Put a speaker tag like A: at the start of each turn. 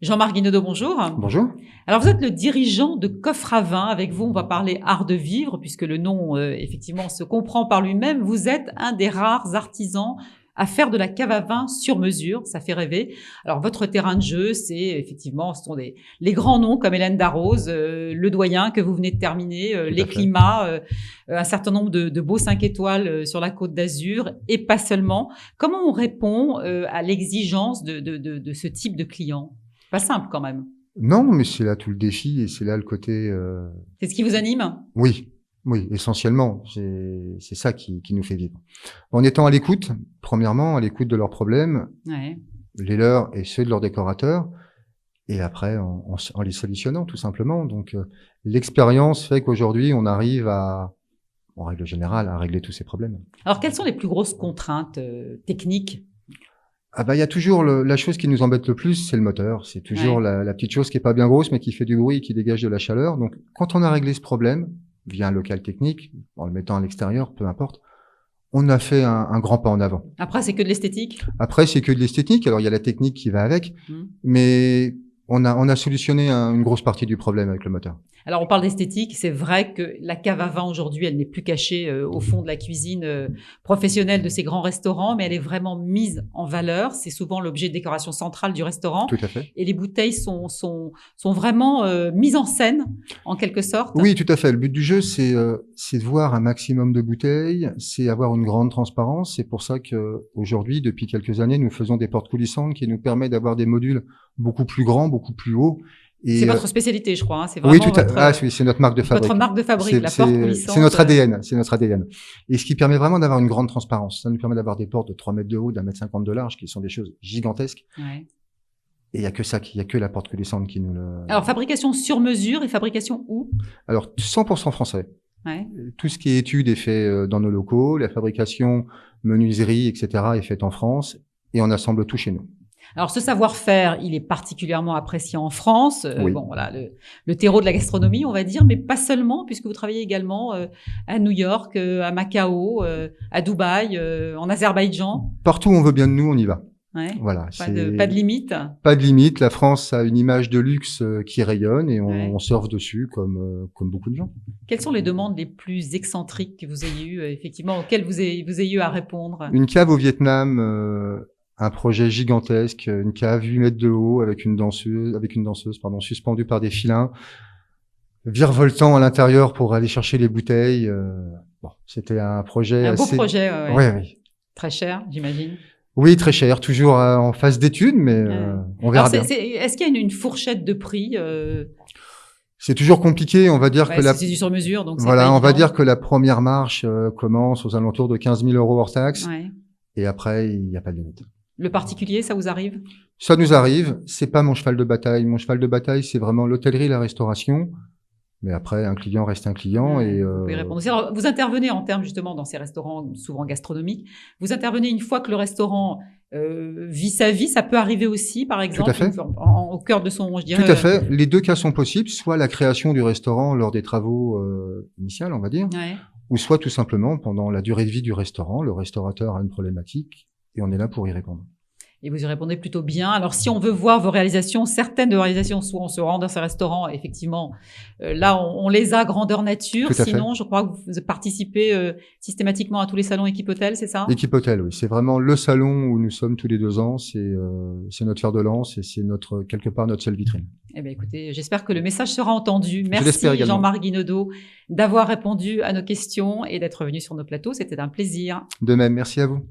A: Jean-Marc Guinaudot, bonjour.
B: Bonjour.
A: Alors, vous êtes le dirigeant de Coffre à Vin. Avec vous, on va parler art de vivre, puisque le nom, effectivement, se comprend par lui-même. Vous êtes un des rares artisans à faire de la cave à vin sur mesure. Ça fait rêver. Alors, votre terrain de jeu, c'est effectivement, ce sont les grands noms comme Hélène Darroze, le Doyen que vous venez de terminer, les climats, un certain nombre de beaux 5 étoiles sur la Côte d'Azur, et pas seulement. Comment on répond à l'exigence de ce type de client? Pas simple quand même.
B: Non, mais c'est là tout le défi et c'est là le côté...
A: C'est ce qui vous anime?
B: Oui, essentiellement. C'est ça qui nous fait vivre. En étant à l'écoute, premièrement, à l'écoute de leurs problèmes, les leurs et ceux de leurs décorateurs, et après en les solutionnant tout simplement. Donc l'expérience fait qu'aujourd'hui, on arrive en règle générale, à régler tous ces problèmes.
A: Alors, quelles sont les plus grosses contraintes techniques?
B: Il y a toujours la chose qui nous embête le plus, c'est le moteur. C'est toujours la petite chose qui est pas bien grosse, mais qui fait du bruit et qui dégage de la chaleur. Donc, quand on a réglé ce problème, via un local technique, en le mettant à l'extérieur, peu importe, on a fait un grand pas en avant.
A: Après, c'est que de l'esthétique?
B: Après, c'est que de l'esthétique. Alors, il y a la technique qui va avec, mais on a solutionné une grosse partie du problème avec le moteur.
A: Alors, on parle d'esthétique. C'est vrai que la cave à vin aujourd'hui, elle n'est plus cachée au fond de la cuisine professionnelle de ces grands restaurants, mais elle est vraiment mise en valeur. C'est souvent l'objet de décoration centrale du restaurant.
B: Tout à fait.
A: Et les bouteilles sont vraiment mises en scène, en quelque sorte.
B: Oui, tout à fait. Le but du jeu, c'est de voir un maximum de bouteilles, c'est avoir une grande transparence. C'est pour ça que aujourd'hui, depuis quelques années, nous faisons des portes coulissantes qui nous permettent d'avoir des modules beaucoup plus grands, beaucoup plus hauts.
A: C'est votre spécialité, je crois. Hein. C'est vraiment
B: c'est notre marque de fabrique.
A: Votre marque de fabrique, la porte coulissante.
B: C'est notre ADN, c'est notre ADN. Et ce qui permet vraiment d'avoir une grande transparence. Ça nous permet d'avoir des portes de 3 mètres de haut, d'1,50 m de large, qui sont des choses gigantesques. Et il y a que la porte coulissante qui nous le...
A: Alors, fabrication sur mesure et fabrication où? Alors,
B: 100% français. Tout ce qui est étude est fait dans nos locaux. La fabrication, menuiserie, etc. est faite en France. Et on assemble tout chez nous.
A: Alors, ce savoir-faire, il est particulièrement apprécié en France. Bon, voilà, le terreau de la gastronomie, on va dire, mais pas seulement, puisque vous travaillez également à New York, à Macao, à Dubaï, en Azerbaïdjan.
B: Partout où on veut bien de nous, on y va.
A: Voilà. Pas de limite.
B: Pas de limite. La France a une image de luxe qui rayonne et on surfe dessus comme beaucoup de gens.
A: Quelles sont les demandes les plus excentriques que vous ayez eues, effectivement, auxquelles vous ayez eu à répondre?
B: Une cave au Vietnam, un projet gigantesque, une cave 8 mètres de haut avec une danseuse, suspendue par des filins, virevoltant à l'intérieur pour aller chercher les bouteilles. C'était un projet
A: beau projet,
B: oui.
A: Très cher, j'imagine.
B: Oui, très cher, toujours en phase d'étude, mais on verra bien.
A: Est-ce qu'il y a une fourchette de prix
B: C'est toujours compliqué, on va dire que
A: c'est du sur mesure, donc
B: on va dire que la première marche commence aux alentours de 15 000 € hors taxe, et après il n'y a pas de limite.
A: Le particulier, ça vous arrive?
B: Ça nous arrive. C'est pas mon cheval de bataille. Mon cheval de bataille, c'est vraiment l'hôtellerie, la restauration. Mais après, un client reste un client.
A: Vous pouvez répondre aussi. Alors, vous intervenez en termes justement dans ces restaurants souvent gastronomiques. Vous intervenez une fois que le restaurant vit sa vie. Ça peut arriver aussi, par exemple, au cœur de son, je dirais.
B: Tout à fait. Les deux cas sont possibles. Soit la création du restaurant lors des travaux initiaux, on va dire. Ou soit tout simplement pendant la durée de vie du restaurant, le restaurateur a une problématique. Et on est là pour y répondre.
A: Et vous y répondez plutôt bien. Alors, si on veut voir vos réalisations, certaines de vos réalisations, soit on se rend dans ces restaurants, effectivement, là, on les a grandeur nature. Sinon, je crois que vous participez systématiquement à tous les salons Équipe Hôtel, c'est ça?
B: Équipe Hôtel, oui. C'est vraiment le salon où nous sommes tous les 2 ans. C'est notre fer de lance et c'est quelque part notre seule vitrine.
A: Eh bien, écoutez, j'espère que le message sera entendu. Merci Jean-Marc Guinaudot d'avoir répondu à nos questions et d'être venu sur nos plateaux. C'était un plaisir.
B: De même, merci à vous.